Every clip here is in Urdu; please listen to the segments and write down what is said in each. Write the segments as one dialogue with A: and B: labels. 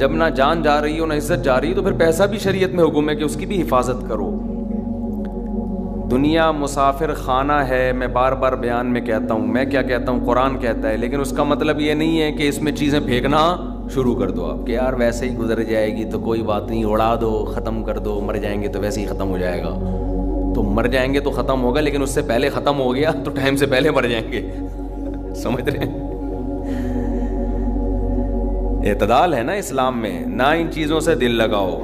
A: جب نہ جان جا رہی ہو نہ عزت جا رہی ہے تو پھر پیسہ بھی شریعت میں حکم ہے کہ اس کی بھی حفاظت کرو. دنیا مسافر خانہ ہے. میں بار بار بیان میں کہتا ہوں, میں کیا کہتا ہوں, قرآن کہتا ہے, لیکن اس کا مطلب یہ نہیں ہے کہ اس میں چیزیں پھینکنا شروع کر دو آپ کہ یار ویسے ہی گزر جائے گی تو کوئی بات نہیں, اڑا دو, ختم کر دو, مر جائیں گے تو ویسے ہی ختم ہو جائے گا. تو مر جائیں گے تو ختم ہوگا, لیکن اس سے پہلے ختم ہو گیا تو ٹائم سے پہلے مر جائیں گے. سمجھ رہے ہیں؟ اعتدال ہے نا اسلام میں, نہ ان چیزوں سے دل لگاؤ.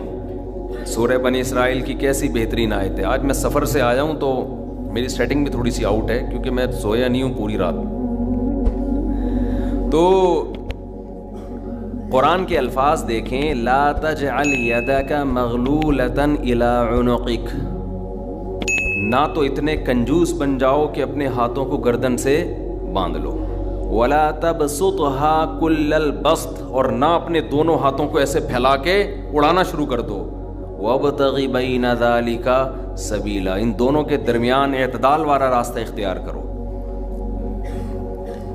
A: سورہ بنی اسرائیل کی کیسی بہترین آیت ہے. آج میں سفر سے آیا ہوں تو میری سیٹنگ بھی تھوڑی سی آؤٹ ہے کیونکہ میں سویا نہیں ہوں پوری رات. تو قرآن کے الفاظ دیکھیں, لا تجعل یدک مغلولۃ الی عنقک, نہ تو اتنے کنجوس بن جاؤ کہ اپنے ہاتھوں کو گردن سے باندھ لو, ولا تبسطها کل البسط, اور نہ اپنے دونوں ہاتھوں کو ایسے پھیلا کے اڑانا شروع کر دو. وابتغ بین ذلک سبیلا, ان دونوں کے درمیان اعتدال والا راستہ اختیار کرو.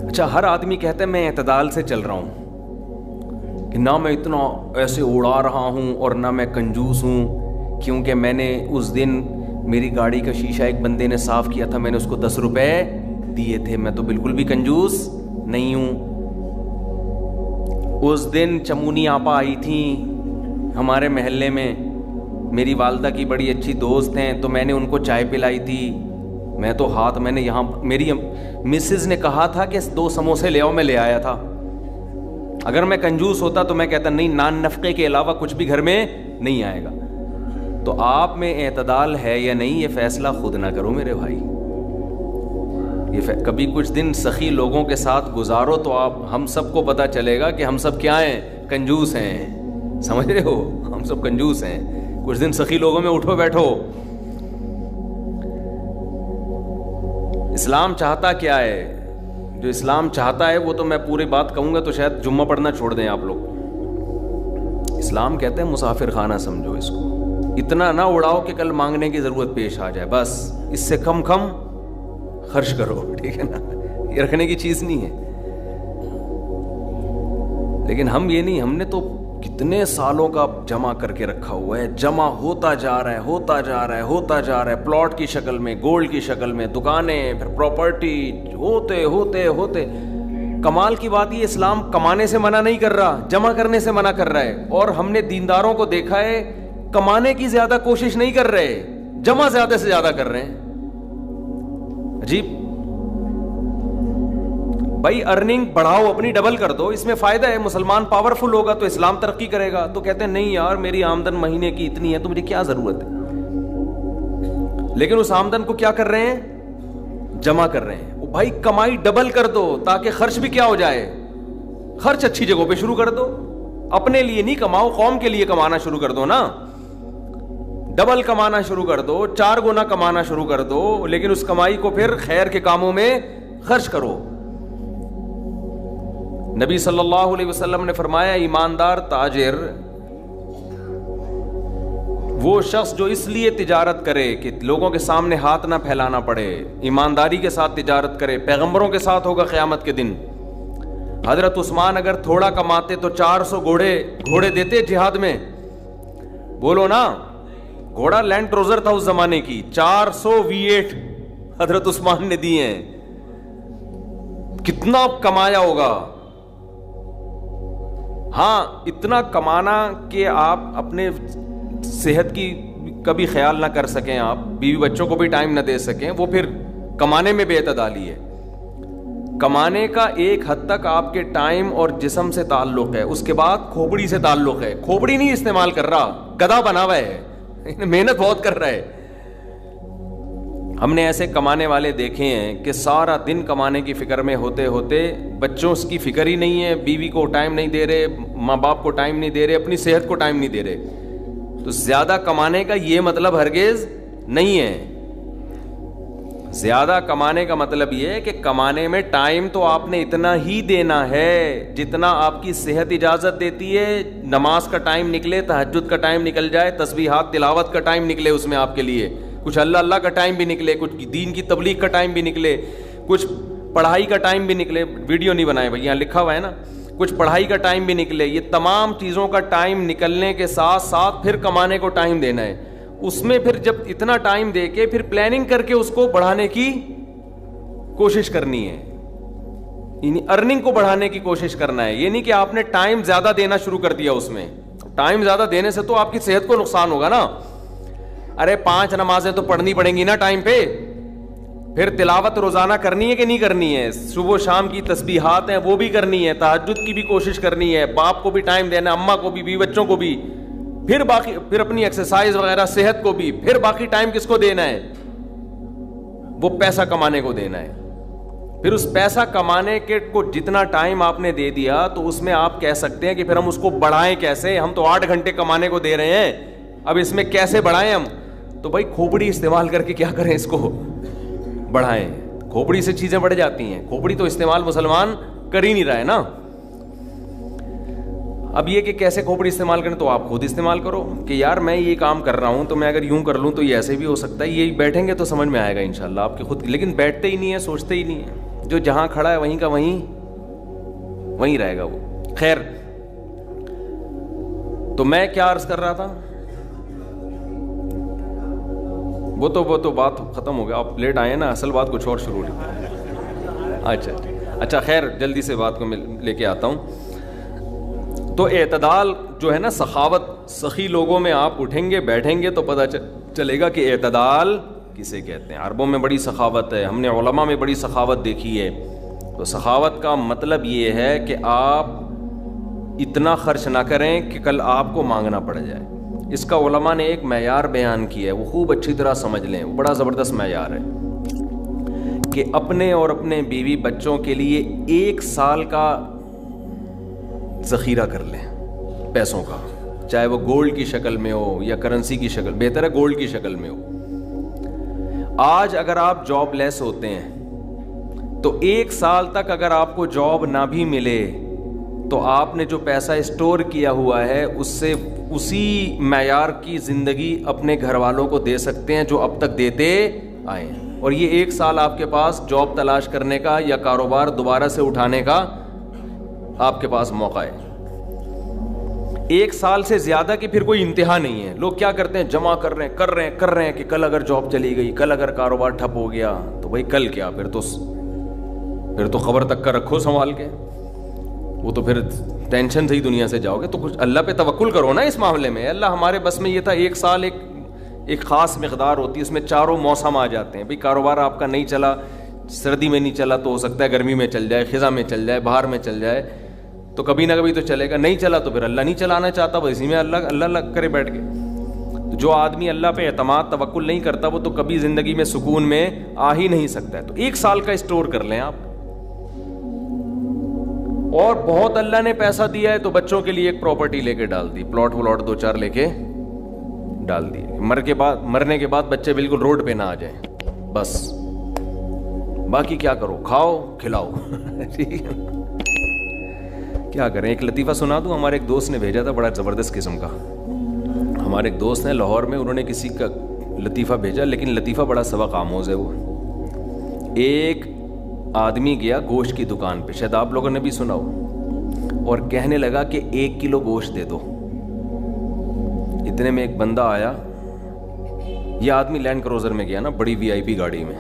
A: اچھا, ہر آدمی کہتا ہے میں اعتدال سے چل رہا ہوں کہ نہ میں اتنا ایسے اڑا رہا ہوں اور نہ میں کنجوس ہوں, کیونکہ میں نے اس دن میری گاڑی کا شیشہ ایک بندے نے صاف کیا تھا, میں نے اس کو 10 روپے دیے تھے, میں تو بالکل بھی کنجوس نہیں ہوں. اس دن چمونی آپا آئی تھیں ہمارے محلے میں, میری والدہ کی بڑی اچھی دوست ہیں, تو میں نے ان کو چائے پلائی تھی. میں تو میں نے یہاں میری مسز نے کہا تھا کہ 2 سموسے لے آؤ, میں لے آیا تھا. اگر میں کنجوس ہوتا تو میں کہتا نہیں, نان نفقے کے علاوہ کچھ بھی گھر میں نہیں آئے گا. تو آپ میں اعتدال ہے یا نہیں, یہ فیصلہ خود نہ کرو میرے بھائی. کبھی کچھ دن سخی لوگوں کے ساتھ گزارو تو ہم سب کو پتہ چلے گا کہ ہم سب کیا ہیں, کنجوس ہیں. سمجھ رہے ہو, ہم سب کنجوس ہیں. کچھ دن سخی لوگوں میں اٹھو بیٹھو. اسلام چاہتا کیا ہے؟ جو اسلام چاہتا ہے وہ تو میں پوری بات کہوں گا تو شاید جمعہ پڑھنا چھوڑ دیں آپ لوگ. اسلام کہتے ہیں مسافر خانہ سمجھو اس کو, اتنا نہ اڑاؤ کہ کل مانگنے کی ضرورت پیش آ جائے, بس اس سے کم خرچ کرو, ٹھیک ہے نا, یہ رکھنے کی چیز نہیں ہے. لیکن ہم یہ نہیں, ہم نے تو کتنے سالوں کا جمع کر کے رکھا ہوا ہے, جمع ہوتا جا رہا ہے, ہوتا جا رہا ہے, ہوتا جا رہا ہے, پلاٹ کی شکل میں, گولڈ کی شکل میں, دکانیں, پھر پراپرٹی, ہوتے ہوتے ہوتے. کمال کی بات یہ, اسلام کمانے سے منع نہیں کر رہا, جمع کرنے سے منع کر رہا ہے. اور ہم نے دینداروں کو دیکھا ہے کمانے کی زیادہ کوشش نہیں کر رہے, جمع زیادہ سے زیادہ کر رہے ہیں. عجیب بھائی, ارننگ بڑھاؤ اپنی, ڈبل کر دو, اس میں فائدہ ہے. مسلمان پاورفل ہوگا تو اسلام ترقی کرے گا. تو کہتے ہیں نہیں یار میری آمدن مہینے کی اتنی ہے تو مجھے کیا ضرورت ہے. لیکن اس آمدن کو کیا کر رہے ہیں, جمع کر رہے ہیں. بھائی کمائی ڈبل کر دو تاکہ خرچ بھی کیا ہو جائے, خرچ اچھی جگہوں پہ شروع کر دو. اپنے لیے نہیں کماؤ, قوم کے لیے کمانا شروع کر دو نا. ڈبل کمانا شروع کر دو, 4 گنا کمانا شروع کر دو, لیکن اس کمائی کو پھر خیر کے کاموں میں خرچ کرو. نبی صلی اللہ علیہ وسلم نے فرمایا ایماندار تاجر وہ شخص جو اس لیے تجارت کرے کہ لوگوں کے سامنے ہاتھ نہ پھیلانا پڑے, ایمانداری کے ساتھ تجارت کرے. پیغمبروں کے ساتھ ہوگا قیامت کے دن. حضرت عثمان اگر تھوڑا کماتے تو 400 گھوڑے دیتے جہاد میں, بولو نا. گھوڑا لینڈ کروزر تھا اس زمانے کی, 400 V8 حضرت عثمان نے دیے ہیں. کتنا کمایا ہوگا. ہاں اتنا کمانا کہ آپ اپنے صحت کی کبھی خیال نہ کر سکیں, آپ بیوی بچوں کو بھی ٹائم نہ دے سکیں, وہ پھر کمانے میں بے اعتدالی ہے. کمانے کا ایک حد تک آپ کے ٹائم اور جسم سے تعلق ہے, اس کے بعد کھوپڑی سے تعلق ہے. کھوپڑی نہیں استعمال کر رہا, گدھا بنا ہوا ہے, محنت بہت کر رہا ہے. ہم نے ایسے کمانے والے دیکھے ہیں کہ سارا دن کمانے کی فکر میں ہوتے ہوتے بچوں کی فکر ہی نہیں ہے, بیوی کو ٹائم نہیں دے رہے, ماں باپ کو ٹائم نہیں دے رہے, اپنی صحت کو ٹائم نہیں دے رہے. تو زیادہ کمانے کا یہ مطلب ہرگز نہیں ہے. زیادہ کمانے کا مطلب یہ ہے کہ کمانے میں ٹائم تو آپ نے اتنا ہی دینا ہے جتنا آپ کی صحت اجازت دیتی ہے. نماز کا ٹائم نکلے, تہجد کا ٹائم نکل جائے, تسبیحات تلاوت کا ٹائم نکلے اس میں آپ کے لیے, کچھ اللہ کا ٹائم بھی نکلے, کچھ دین کی تبلیغ کا ٹائم بھی نکلے, کچھ پڑھائی کا ٹائم بھی نکلے. ویڈیو نہیں بنائے بھائی, یہاں لکھا ہوا ہے نا, کچھ پڑھائی کا ٹائم بھی نکلے. یہ تمام چیزوں کا ٹائم نکلنے کے ساتھ ساتھ پھر کمانے کو ٹائم دینا ہے. اس میں پھر جب اتنا ٹائم دے کے پھر پلاننگ کر کے اس کو بڑھانے کی کوشش کرنی ہے, یعنی ارننگ کو بڑھانے کی کوشش کرنا ہے. یہ نہیں کہ آپ نے ٹائم زیادہ دینا شروع کر دیا. اس میں ٹائم زیادہ دینے سے تو آپ کی صحت کو نقصان ہوگا نا. ارے 5 نمازیں تو پڑھنی پڑیں گی نا ٹائم پہ, پھر تلاوت روزانہ کرنی ہے کہ نہیں کرنی ہے, صبح و شام کی تسبیحات ہیں وہ بھی کرنی ہے, تہجد کی بھی کوشش کرنی ہے, باپ کو بھی ٹائم دینا ہے, اماں کو بھی, بیوی بچوں کو بھی, پھر باقی پھر اپنی ایکسرسائز وغیرہ صحت کو بھی, پھر باقی ٹائم کس کو دینا ہے, وہ پیسہ کمانے کو دینا ہے. پھر اس پیسہ کمانے کے کو جتنا ٹائم آپ نے دے دیا تو اس میں آپ کہہ سکتے ہیں کہ پھر ہم اس کو بڑھائیں کیسے. ہم تو 8 گھنٹے کمانے کو دے رہے ہیں, اب اس میں کیسے بڑھائیں ہم. تو بھائی کھوپڑی استعمال کر کے کیا کریں, اس کو بڑھائیں. کھوپڑی سے چیزیں بڑھ جاتی ہیں. کھوپڑی تو استعمال مسلمان کر ہی نہیں رہا ہے نا. اب یہ کہ کیسے کھوپڑی استعمال کریں, تو آپ خود استعمال کرو کہ یار میں یہ کام کر رہا ہوں تو میں اگر یوں کر لوں تو یہ ایسے بھی ہو سکتا ہے. یہ بیٹھیں گے تو سمجھ میں آئے گا انشاءاللہ آپ کے خود, لیکن بیٹھتے ہی نہیں ہیں, سوچتے ہی نہیں ہیں. جو جہاں کھڑا ہے وہیں کا وہیں رہے گا وہ. خیر, تو میں کیا عرض کر رہا تھا, وہ تو بات ختم ہو گیا. آپ لیٹ آئے نا, اصل بات کچھ اور شروع ہوئی. اچھا خیر, جلدی سے بات کو میں لے کے آتا ہوں. تو اعتدال جو ہے نا, سخاوت, سخی لوگوں میں آپ اٹھیں گے بیٹھیں گے تو پتہ چلے گا کہ اعتدال کسے کہتے ہیں. عربوں میں بڑی سخاوت ہے, ہم نے علماء میں بڑی سخاوت دیکھی ہے. تو سخاوت کا مطلب یہ ہے کہ آپ اتنا خرچ نہ کریں کہ کل آپ کو مانگنا پڑ جائے. اس کا علماء نے ایک معیار بیان کیا ہے, وہ خوب اچھی طرح سمجھ لیں, وہ بڑا زبردست معیار ہے کہ اپنے اور اپنے بیوی بچوں کے لیے 1 سال کا ذخیرہ کر لیں پیسوں کا, چاہے وہ گولڈ کی شکل میں ہو یا کرنسی کی شکل, بہتر ہے گولڈ کی شکل میں ہو. آج اگر آپ جاب لیس ہوتے ہیں تو 1 سال تک اگر آپ کو جاب نہ بھی ملے تو آپ نے جو پیسہ اسٹور کیا ہوا ہے اس سے اسی معیار کی زندگی اپنے گھر والوں کو دے سکتے ہیں جو اب تک دیتے آئے ہیں. اور یہ 1 سال آپ کے پاس جاب تلاش کرنے کا یا کاروبار دوبارہ سے اٹھانے کا آپ کے پاس موقع ہے. 1 سال سے زیادہ کی پھر کوئی انتہا نہیں ہے. لوگ کیا کرتے ہیں, جمع کر رہے ہیں کہ کل اگر جاب چلی گئی, کل اگر کاروبار ٹھپ ہو گیا تو بھائی کل کیا, پھر تو خبر تک کا رکھو سنبھال کے, وہ تو پھر ٹینشن سے ہی دنیا سے جاؤ گے. تو کچھ اللہ پہ توکل کرو نا اس معاملے میں. اللہ ہمارے بس میں یہ تھا 1 سال ایک خاص مقدار ہوتی ہے, اس میں چاروں موسم آ جاتے ہیں. بھائی کاروبار آپ کا نہیں چلا, سردی میں نہیں چلا تو ہو سکتا ہے گرمی میں چل جائے, خزاں میں چل جائے, بہار میں چل جائے, تو کبھی نہ کبھی تو چلے گا. نہیں چلا تو پھر اللہ نہیں چلانا چاہتا, وہ اسی میں اللہ کرے بیٹھ کے. جو آدمی اللہ پہ اعتماد توکل نہیں کرتا وہ تو کبھی زندگی میں سکون میں آ ہی نہیں سکتا ہے. تو 1 سال کا اسٹور کر لیں آپ. اور بہت اللہ نے پیسہ دیا ہے تو بچوں کے لیے ایک پراپرٹی لے کے ڈال دی, پلاٹ 2-4 لے کے ڈال دیے. مرنے کے بعد بچے بالکل روڈ پہ نہ آ جائیں, بس باقی کیا کرو, کھاؤ کھلاؤ. ٹھیک ہے, کیا کریں. ایک لطیفہ سنا دوں, ہمارے ایک دوست نے بھیجا تھا بڑا زبردست قسم کا. ہمارے ایک دوست ہیں لاہور میں, انہوں نے کسی کا لطیفہ بھیجا, لیکن لطیفہ بڑا سبق آموز ہے. وہ ایک آدمی گیا گوشت کی دکان پہ, شاید آپ لوگوں نے بھی سنا ہو, اور کہنے لگا کہ 1 کلو گوشت دے دو. اتنے میں ایک بندہ آیا, یہ آدمی لینڈ کروزر میں گیا نا, بڑی VIP گاڑی میں,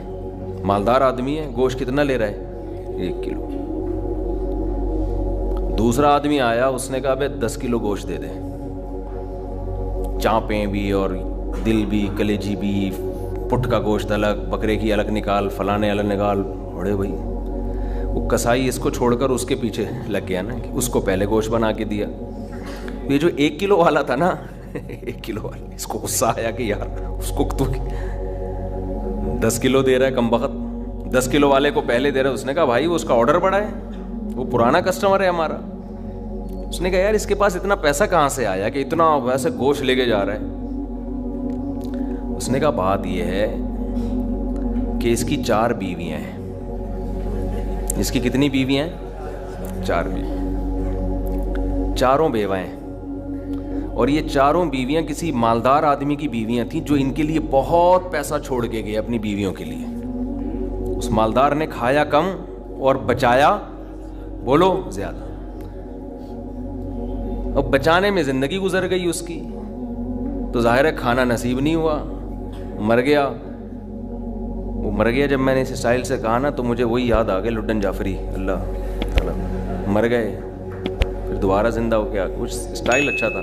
A: مالدار آدمی ہے. گوشت کتنا لے رہا ہے, 1 کلو. دوسرا آدمی آیا, اس نے کہا بھائی 10 کلو گوشت دے دے, چانپیں بھی اور دل بھی, کلیجی بھی, پٹ کا گوشت الگ, بکرے کی الگ نکال, فلانے الگ نکال. بڑے بھائی وہ کسائی اس کو چھوڑ کر اس کے پیچھے لگ گیا نا, اس کو پہلے گوشت بنا کے دیا. یہ جو 1 کلو والا تھا نا, 1 کلو والا, اس کو غصہ آیا کہ یار اس کو تو 10 کلو دے رہا ہے کم بخت, 10 کلو والے کو پہلے دے رہا ہے. اس نے کہا بھائی وہ اس کا آرڈر بڑا ہے, وہ پرانا کسٹمر ہے ہمارا. اس نے کہا یار اس کے پاس اتنا پیسہ کہاں سے آیا کہ اتنا ویسے گوشت لے کے جا رہا ہے. اس نے کہا بات یہ ہے کہ اس کی 4 بیویاں ہیں. اس کی کتنی بیویاں ہیں, 4 بیوی, چاروں بیوہ ہیں. اور یہ چاروں بیویاں کسی مالدار آدمی کی بیویاں تھیں جو ان کے لیے بہت پیسہ چھوڑ کے گئے اپنی بیویوں کے لیے. اس مالدار نے کھایا کم اور بچایا بولو زیادہ. اب بچانے میں زندگی گزر گئی اس کی, تو ظاہر ہے کھانا نصیب نہیں ہوا, مر گیا. وہ مر گیا جب میں نے اس اسٹائل سے کہا نا, تو مجھے وہی یاد آ گیا لڈن جعفری, اللہ مر گئے پھر دوبارہ زندہ ہو گیا, کچھ اسٹائل اچھا تھا.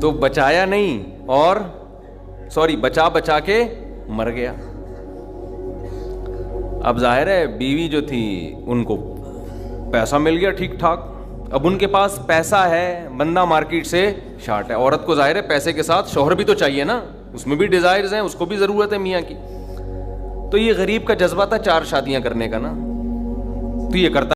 A: تو بچایا نہیں, اور بچا کے مر گیا. اب ظاہر ہے بیوی جو تھی ان کو پیسہ مل گیا ٹھیک ٹھاک, اب ان کے پاس پیسہ ہے, بندہ مارکیٹ سے شارٹ ہے. عورت کو ظاہر ہے پیسے کے ساتھ شوہر بھی تو چاہیے نا, اس میں بھی ڈیزائرز ہیں, اس کو بھی ضرورت ہے میاں کی. تو یہ غریب کا جذبہ تھا 4 شادیاں کرنے کا نا, تو یہ کرتا